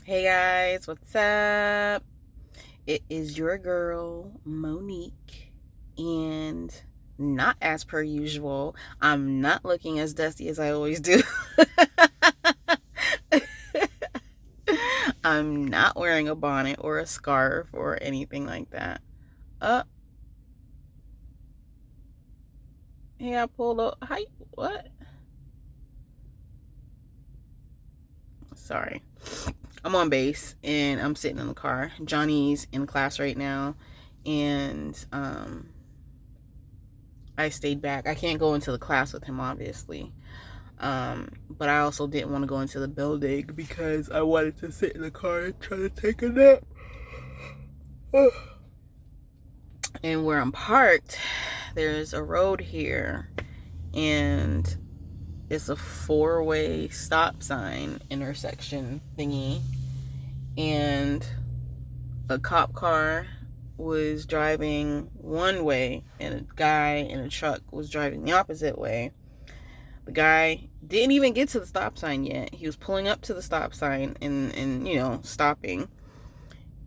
Hey guys, what's up? It is your girl, Monique, and not as per usual, I'm not looking as dusty as I always do. I'm not wearing a bonnet or a scarf or anything like that. Uh, hey, I pulled up. Hi, what? Sorry. I'm on base and I'm sitting in the car. Johnny's in class right now, and I stayed back. I can't go into the class with him, obviously. But I also didn't want to go into the building because I wanted to sit in the car and try to take a nap. And where I'm parked, there's a road here, and it's a four-way stop sign intersection thingy. And a cop car was driving one way, and a guy in a truck was driving the opposite way. The guy didn't even get to the stop sign yet. He was pulling up to the stop sign and stopping.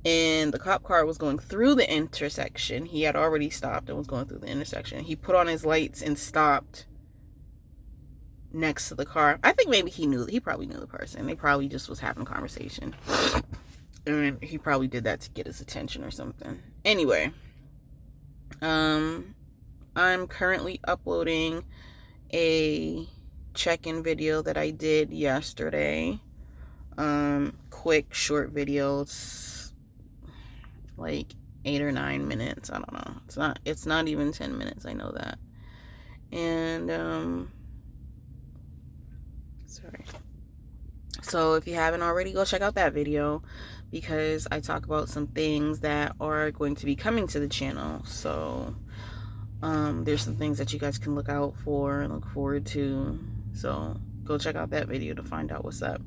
And the cop car was going through the intersection. He had already stopped and was going through the intersection. He put on his lights and stopped next to the car. I think maybe he probably knew the person. They probably just was having a conversation. And he probably did that to get his attention or something. Anyway, I'm currently uploading a check-in video that I did yesterday. Quick, short videos, like 8 or 9 minutes. I don't know. It's not even 10 minutes. I know that. And, sorry. So if you haven't already, go check out that video because I talk about some things that are going to be coming to the channel. So, there's some things that you guys can look out for and look forward to. So go check out that video to find out what's up.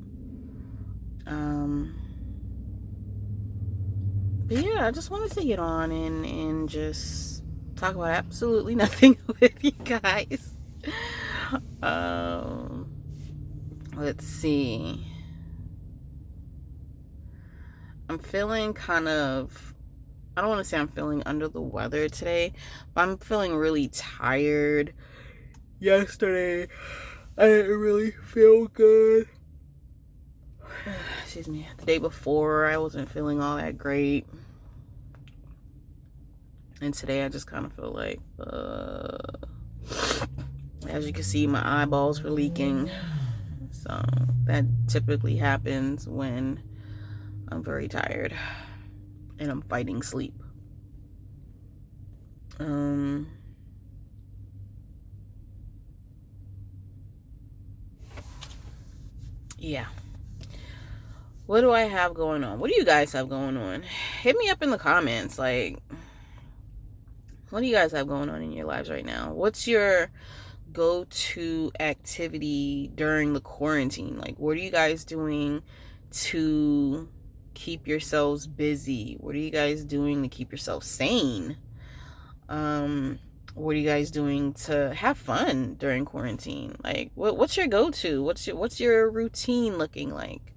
But yeah, I just wanted to get on and just talk about absolutely nothing with you guys. Let's see. I'm feeling kind of, I don't want to say I'm feeling under the weather today, but I'm feeling really tired. Yesterday, I didn't really feel good. Excuse me. The day before, I wasn't feeling all that great. And today, I just kind of feel like, as you can see, my eyeballs were leaking. So that typically happens when I'm very tired and I'm fighting sleep. Yeah. What do I have going on? What do you guys have going on? Hit me up in the comments. Like, what do you guys have going on in your lives right now? What's your go-to activity during the quarantine? Like, what are you guys doing to keep yourselves busy? What are you guys doing to keep yourselves sane? What are you guys doing to have fun during quarantine? Like, what's your go-to? What's your routine looking like?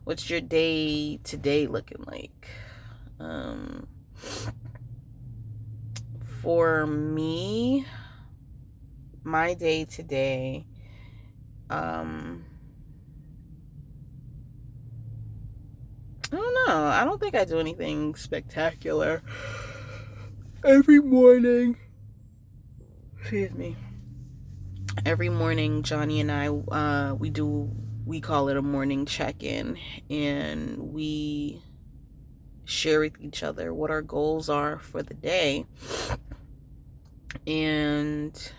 What's your day to day looking like? For me, my day to day, I don't know. I don't think I do anything spectacular. Every morning, excuse me. Every morning, Johnny and I, we call it a morning check-in, and we share with each other what our goals are for the day, and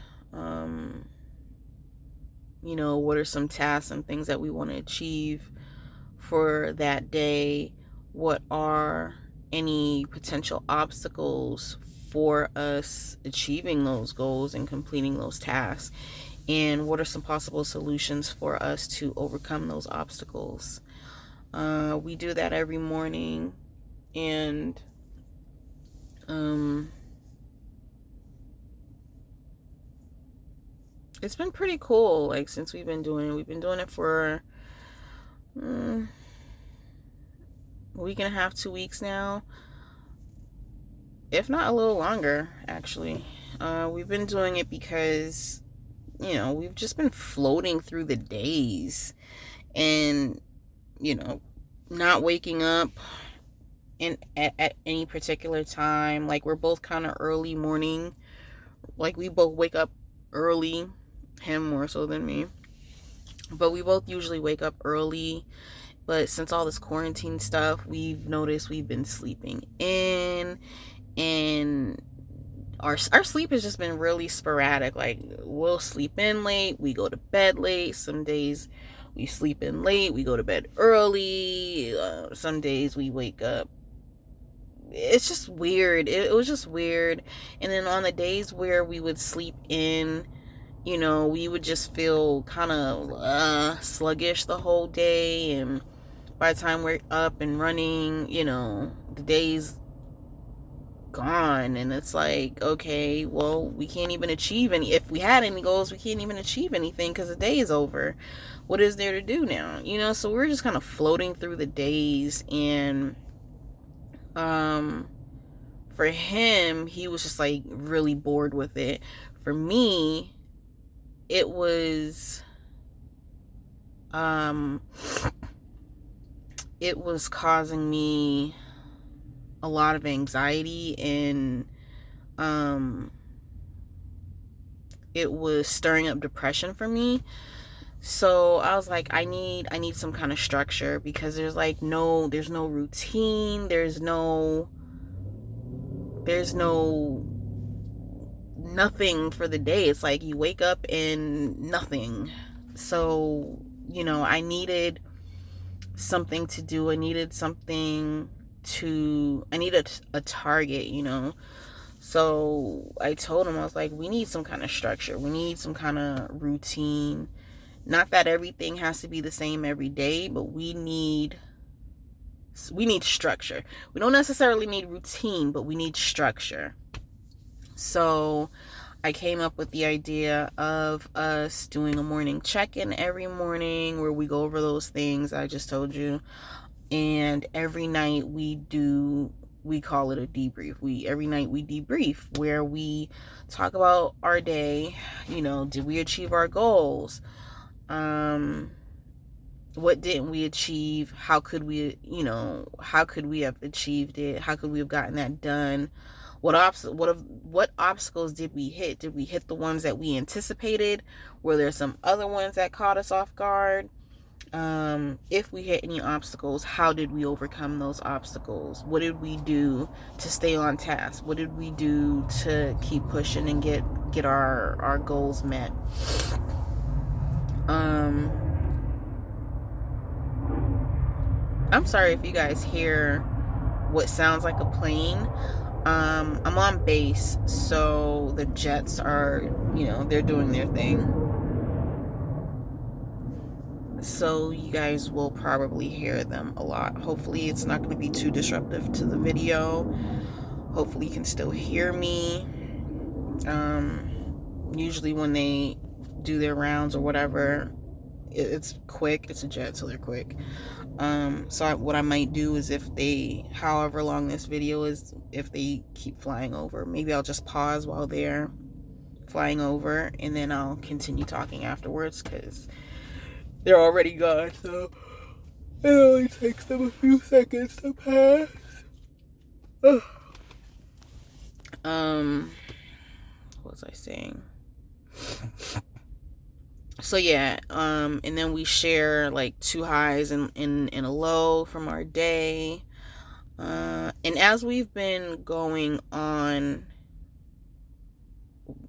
what are some tasks and things that we want to achieve for that day. What are any potential obstacles for us achieving those goals and completing those tasks, and what are some possible solutions for us to overcome those obstacles. We do that every morning, and it's been pretty cool. Like, since we've been doing it for week and a half, 2 weeks now, if not a little longer, actually. We've been doing it because, we've just been floating through the days and, not waking up at any particular time. Like, we're both kind of early morning. Like, we both wake up early, him more so than me. But we both usually wake up early. But since all this quarantine stuff, we've noticed we've been sleeping in, and our sleep has just been really sporadic. Like, we'll sleep in late, we go to bed late. Some days we sleep in late, we go to bed early. Some days we wake up. It's just weird. It was just weird. And then on the days where we would sleep in, we would just feel kind of sluggish the whole day. And by the time we're up and running, the day's gone. And it's like, okay, well, we can't even achieve any. If we had any goals, we can't even achieve anything because the day is over. What is there to do now? So we're just kind of floating through the days. And for him, he was just like really bored with it. For me, it was causing me a lot of anxiety, and it was stirring up depression for me. So I was like, I need some kind of structure, because there's no routine, there's no nothing for the day. It's like you wake up and nothing. So, I needed something to do. I needed a target, So I told him, I was like, we need some kind of structure. We need some kind of routine. Not that everything has to be the same every day, but we need structure. We don't necessarily need routine, but we need structure. So I came up with the idea of us doing a morning check-in every morning, where we go over those things I just told you. And every night we call it a debrief. Every night we debrief, where we talk about our day. Did we achieve our goals? What didn't we achieve? How could we have achieved it? How could we have gotten that done? What obstacles did we hit? Did we hit the ones that we anticipated? Were there some other ones that caught us off guard? If we hit any obstacles, how did we overcome those obstacles? What did we do to stay on task? What did we do to keep pushing and get our goals met? I'm sorry if you guys hear what sounds like a plane. I'm on base, so the jets are, they're doing their thing. So you guys will probably hear them a lot. Hopefully it's not going to be too disruptive to the video. Hopefully you can still hear me. Usually when they do their rounds or whatever, it's quick. It's a jet, so they're quick. So what I might do is, however long this video is, if they keep flying over, maybe I'll just pause while they're flying over, and then I'll continue talking afterwards, because they're already gone, so it only takes them a few seconds to pass. Ugh. What was I saying? So yeah, and then we share like 2 highs and a low from our day. And as we've been going on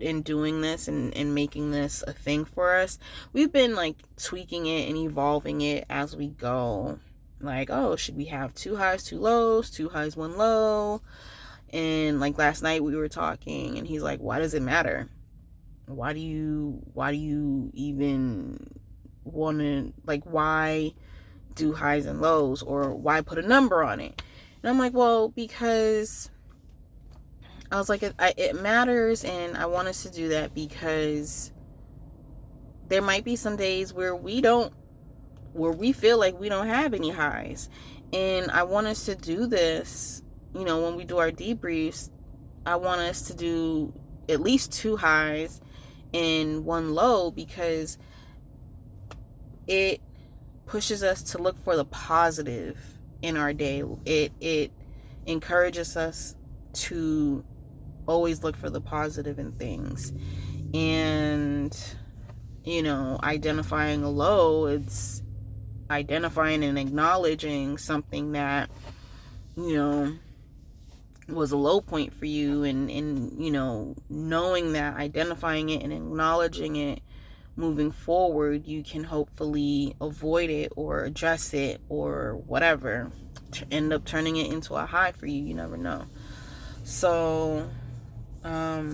and doing this and making this a thing for us, we've been like tweaking it and evolving it as we go. Like, oh, should we have 2 highs, 2 lows, 2 highs, 1 low? And like last night we were talking, and he's like, why does it matter? Why do you even want to, like, why do highs and lows, or why put a number on it? And I'm like, well, because I was like, it matters, and I want us to do that because there might be some days where we don't where we feel like we don't have any highs. And I want us to do this, when we do our debriefs. I want us to do at least 2 highs and 1 low, because it pushes us to look for the positive in our day. It encourages us to always look for the positive in things. And identifying a low, it's identifying and acknowledging something that was a low point for you, and knowing that, identifying it and acknowledging it, moving forward, you can hopefully avoid it or address it or whatever, to end up turning it into a high for you. You never know. So let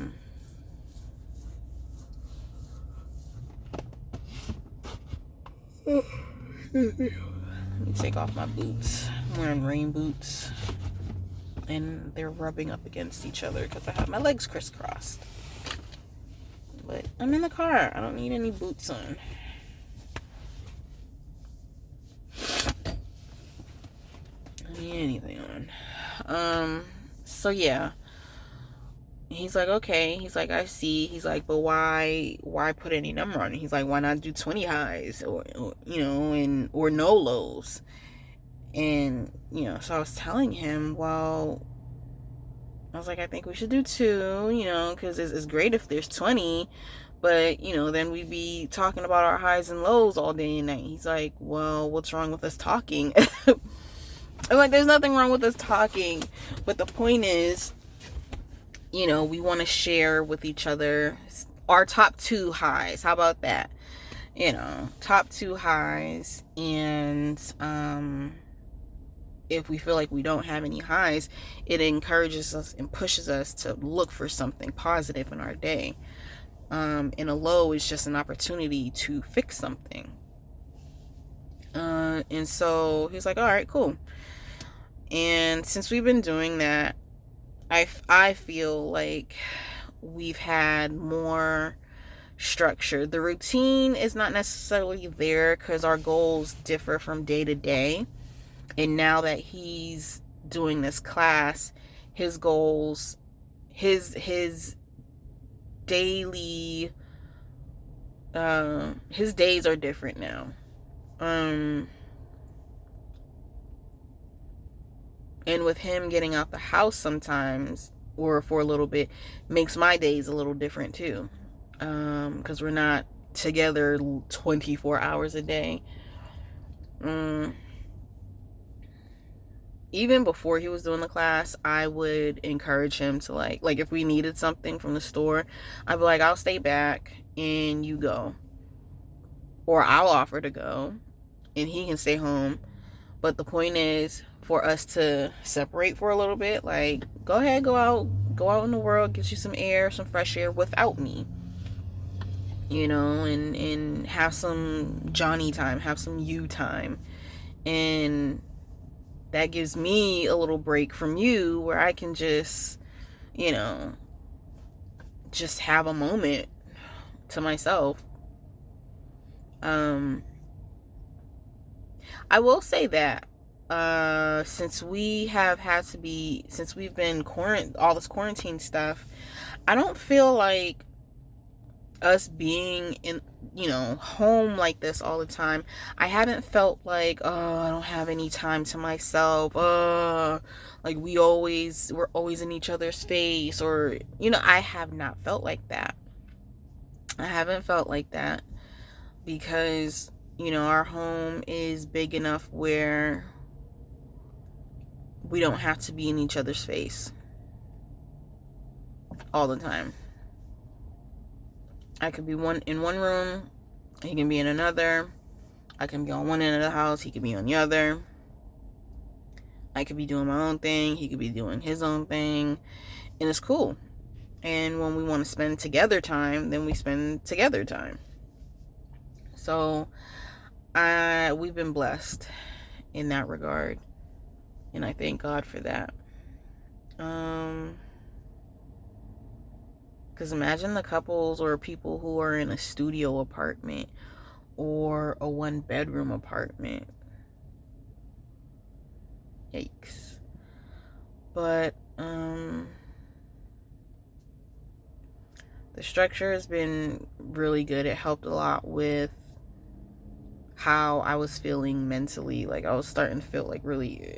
me take off my boots. I'm wearing rain boots, and they're rubbing up against each other because I have my legs crisscrossed. But I'm in the car. I don't need any boots on. I don't need anything on. So yeah. He's like, okay. He's like, I see. He's like, but why put any number on it? He's like, why not do 20 highs or no lows? And, so I was telling him, well, I was like, I think we should do 2, because it's great if there's 20, but, then we'd be talking about our highs and lows all day and night. He's like, well, what's wrong with us talking? I'm like, there's nothing wrong with us talking, but the point is, we want to share with each other our top 2 highs. How about that? Top 2 highs. And if we feel like we don't have any highs, it encourages us and pushes us to look for something positive in our day. And a low is just an opportunity to fix something. And so he's like, all right, cool. And since we've been doing that, I feel like we've had more structure. The routine is not necessarily there because our goals differ from day to day. And now that he's doing this class, his goals, his daily, his days are different now. And with him getting out the house sometimes, or for a little bit, makes my days a little different too. Because we're not together 24 hours a day. Even before he was doing the class, I would encourage him to like if we needed something from the store, I'd be like, I'll stay back and you go. Or I'll offer to go and he can stay home. But the point is for us to separate for a little bit. Like, go ahead, go out in the world, get you some air, some fresh air without me. And have some Johnny time, have some you time. And that gives me a little break from you where I can just, just have a moment to myself. I will say that since we've been all this quarantine stuff, I don't feel like us being in home like this all the time, I haven't felt like, oh, I don't have any time to myself, like we're always in each other's face, or I have not felt like that. I haven't felt like that because our home is big enough where we don't have to be in each other's face all the time. I could be in one room, he can be in another. I can be on one end of the house, he could be on the other. I could be doing my own thing, he could be doing his own thing, and it's cool. And when we want to spend together time, then we spend together time. So we've been blessed in that regard, and I thank God for that. Because imagine the couples or people who are in a studio apartment or a 1-bedroom apartment. Yikes. But the structure has been really good. It helped a lot with how I was feeling mentally. Like, I was starting to feel like really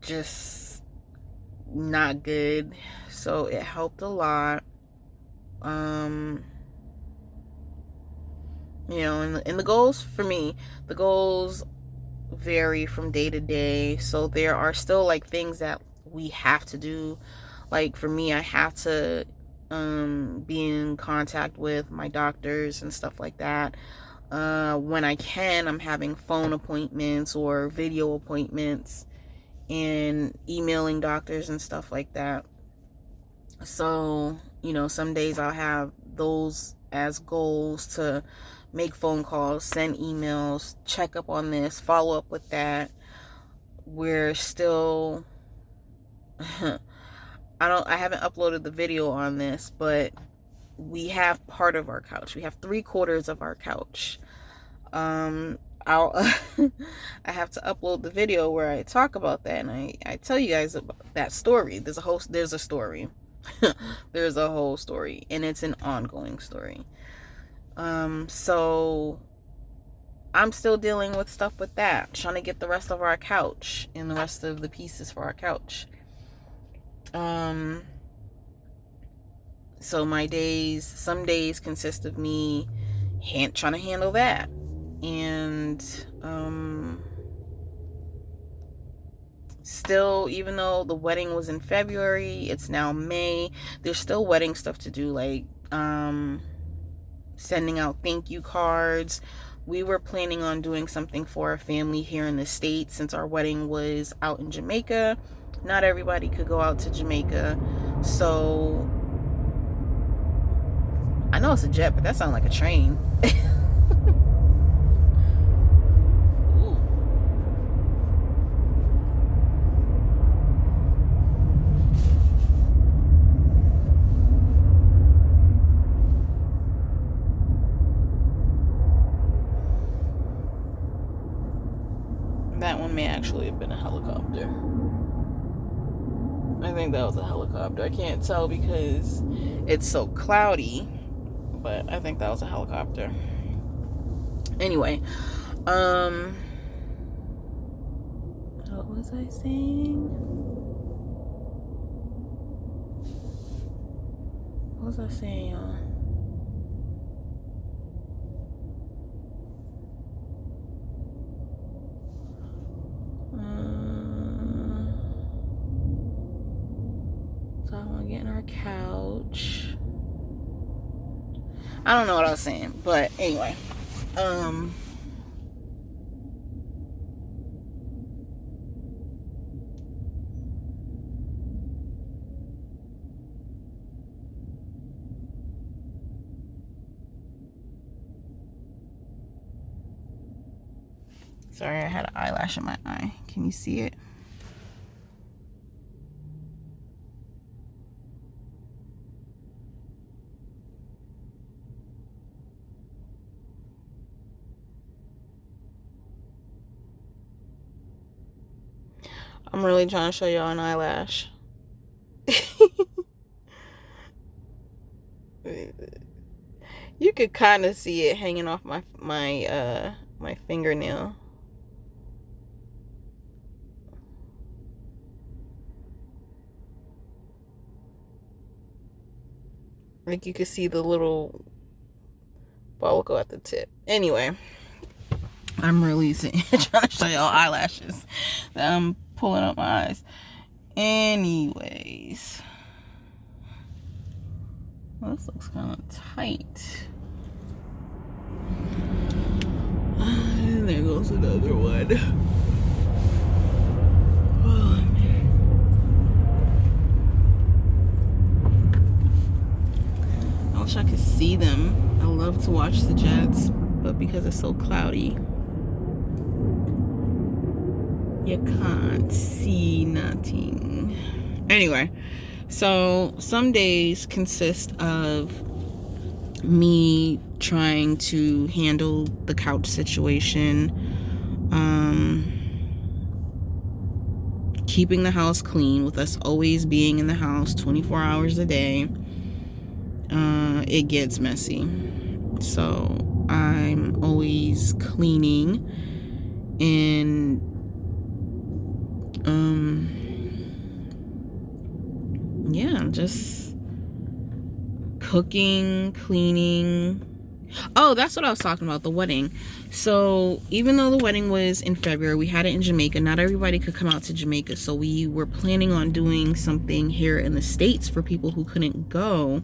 just not good. So it helped a lot. You know, and the goals for me, the goals vary from day to day. So there are still like things that we have to do. Like for me, I have to be in contact with my doctors and stuff like that. When I can, I'm having phone appointments or video appointments and emailing doctors and stuff like that. So, you know, some days I'll have those as goals to make phone calls, send emails, check up on this, follow up with that. We're still I haven't uploaded the video on this, but we have part of our couch. We have 3/4 of our couch. I have to upload the video where I talk about that, and I tell you guys about that story. There's a story. There's a whole story, and it's an ongoing story. So I'm still dealing with stuff with that, trying to get the rest of our couch and the rest of the pieces for our couch. So my days, some days consist of me trying to handle that. And still, even though the wedding was in February, it's now May, there's still wedding stuff to do, like sending out thank you cards. We were planning on doing something for our family here in the States since our wedding was out in Jamaica. Not everybody could go out to Jamaica. So I know it's a jet, but that sounds like a train. That one may actually have been a helicopter. I think that was a helicopter. I can't tell because it's so cloudy, but I think that was a helicopter. Anyway, what was I saying? What was I saying, y'all? Talking about getting our couch. I don't know what I was saying, but anyway. Sorry, I had an eyelash in my eye. Can you see it? I'm really trying to show y'all an eyelash. You could kind of see it hanging off my fingernail. Like you could see the little follicle at the tip. Anyway, I'm really trying to show y'all eyelashes that I'm pulling up my eyes. Anyways, well, this looks kind of tight. And there goes another one. Oh, man. I wish I could see them. I love to watch the jets, but because it's so cloudy, you can't see nothing. Anyway, so some days consist of me trying to handle the couch situation, keeping the house clean with us always being in the house 24 hours a day. It gets messy. So I'm always cleaning and yeah, just cooking, cleaning. Oh, that's what I was talking about, the wedding. So even though the wedding was in February, we had it in Jamaica. Not everybody could come out to Jamaica, so we were planning on doing something here in the States for people who couldn't go.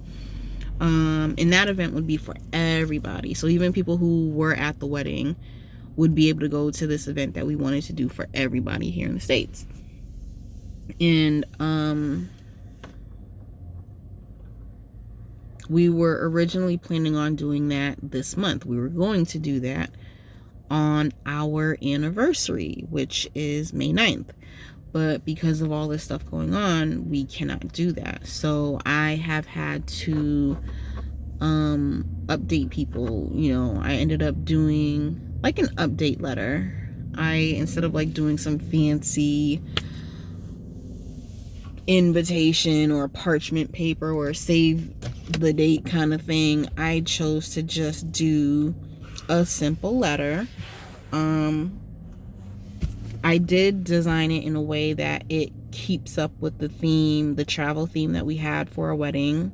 And that event would be for everybody. So even people who were at the wedding would be able to go to this event that we wanted to do for everybody here in the States. And we were originally planning on doing that this month. We were going to do that on our anniversary, which is May 9th. But because of all this stuff going on, we cannot do that. So I have had to update people. You know, I ended up doing like an update letter. Instead of like doing some fancy invitation or parchment paper or save the date kind of thing, I chose to just do a simple letter. I did design it in a way that it keeps up with the theme, the travel theme that we had for our wedding.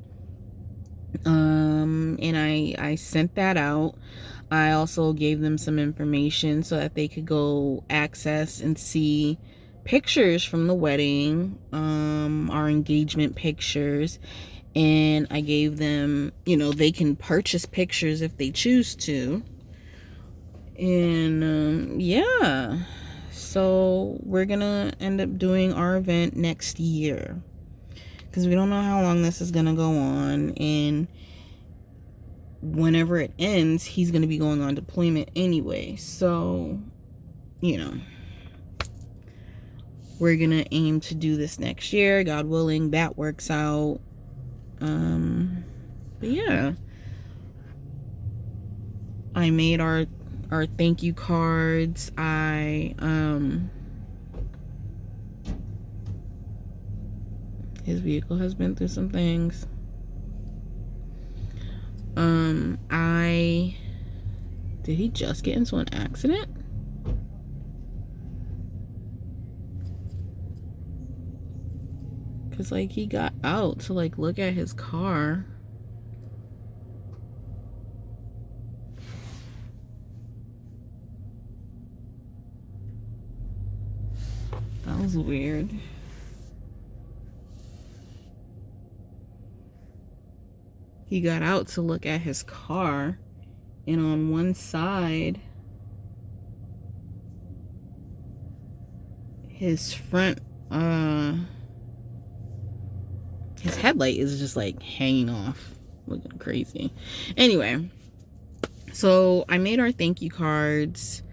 And I sent that out. I also gave them some information so that they could go access and see pictures from the wedding, our engagement pictures. And I gave them, you know, they can purchase pictures if they choose to. And yeah. So we're gonna end up doing our event next year because we don't know how long this is gonna go on, and whenever it ends, he's gonna be going on deployment anyway. So, you know, we're gonna aim to do this next year, God willing, that works out. But yeah, I made our thank you cards. His vehicle has been through some things. Did he just get into an accident? Cause like he got out to like look at his car. That was weird. He got out to look at his car, and on one side, his front, his headlight is just like hanging off, looking crazy. Anyway, so I made our thank you cards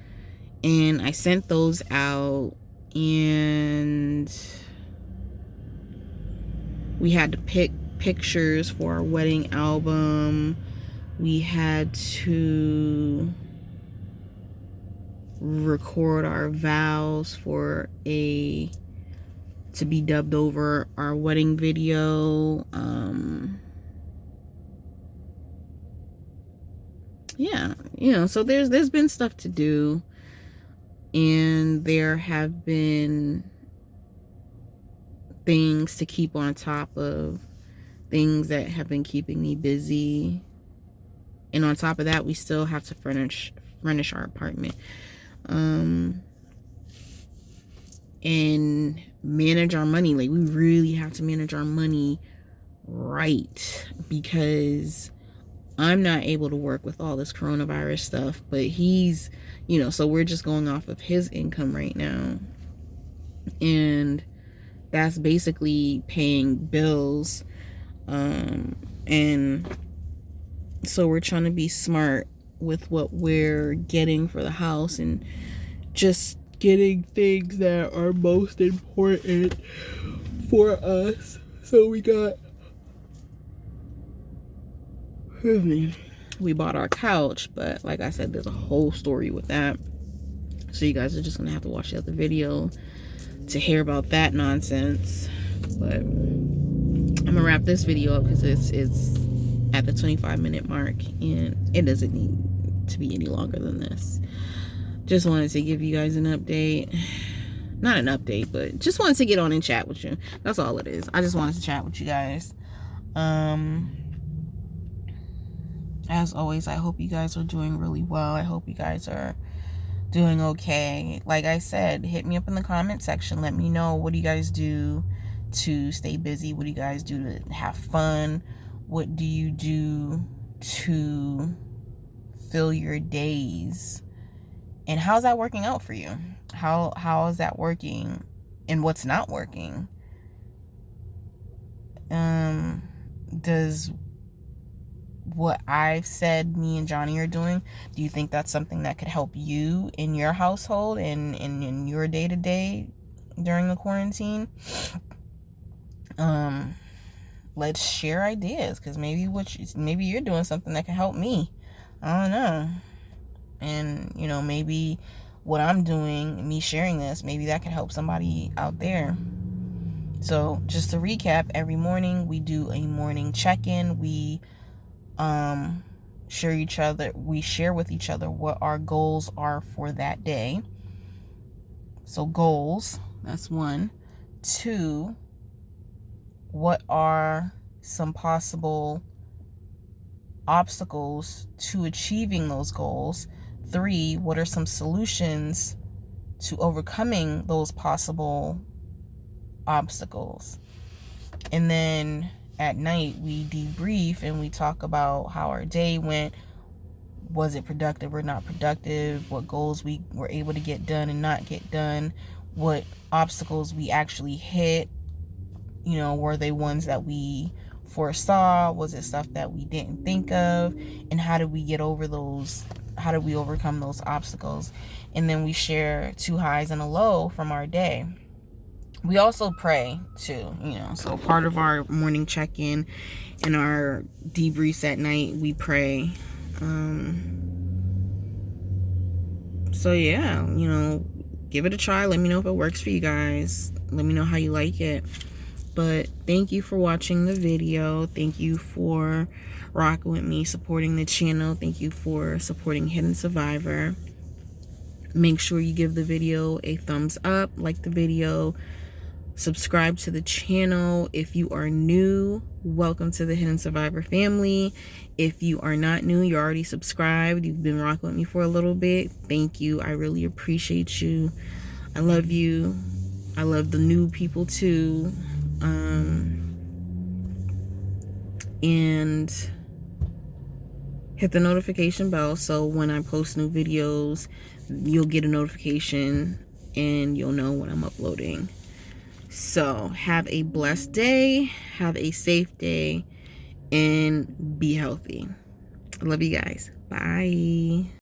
and I sent those out, and we had to pick pictures for our wedding album. We had to record our vows for to be dubbed over our wedding video. Yeah, you know, so there's been stuff to do, and there have been things to keep on top of, things that have been keeping me busy. And on top of that, we still have to furnish our apartment, and manage our money. Like, we really have to manage our money right, because I'm not able to work with all this coronavirus stuff, but he's, you know, so we're just going off of his income right now, and that's basically paying bills. And so we're trying to be smart with what we're getting for the house, and just getting things that are most important for us. So we got we bought our couch, but like I said, there's a whole story with that. So you guys are just gonna have to watch the other video to hear about that nonsense. But I'm gonna wrap this video up because it's at the 25-minute mark and it doesn't need to be any longer than this. Just wanted to give you guys an update. Not an update, but just wanted to get on and chat with you. That's all it is. I just wanted to chat with you guys. As always, I hope you guys are doing really well. I hope you guys are doing okay. Like I said, hit me up in the comment section. Let me know, what do you guys do to stay busy? What do you guys do to have fun? What do you do to fill your days? And how's that working out for you? How is that working? And what's not working? Does what I've said me and Johnny are doing, do you think that's something that could help you in your household and in your day-to-day during the quarantine? Let's share ideas, because maybe you're doing something that can help me. I don't know. And maybe what I'm doing, me sharing this, maybe that can help somebody out there. So just to recap, every morning we do a morning check-in. We share with each other what our goals are for that day. So goals, that's 1. 2, what are some possible obstacles to achieving those goals? 3, what are some solutions to overcoming those possible obstacles? And then at night we debrief and we talk about how our day went. Was it productive or not productive? What goals we were able to get done and not get done? What obstacles we actually hit? Were they ones that we foresaw? Was it stuff that we didn't think of? And how did we get over those? How did we overcome those obstacles? And then we share 2 highs and a low from our day. We also pray too, so part of our morning check-in and our debriefs at night, we pray. So yeah, give it a try. Let me know if it works for you guys. Let me know how you like it. But thank you for watching the video. Thank you for rocking with me, supporting the channel. Thank you for supporting Hidden.Survivor. Make sure you give the video a thumbs up, like the video, subscribe to the channel. If you are new, welcome to the Hidden.Survivor family. If you are not new, you're already subscribed, you've been rocking with me for a little bit, thank you. I really appreciate you. I love you. I love the new people too. And hit the notification bell so when I post new videos, you'll get a notification and you'll know when I'm uploading. So have a blessed day, have a safe day, and be healthy. I love you guys. Bye.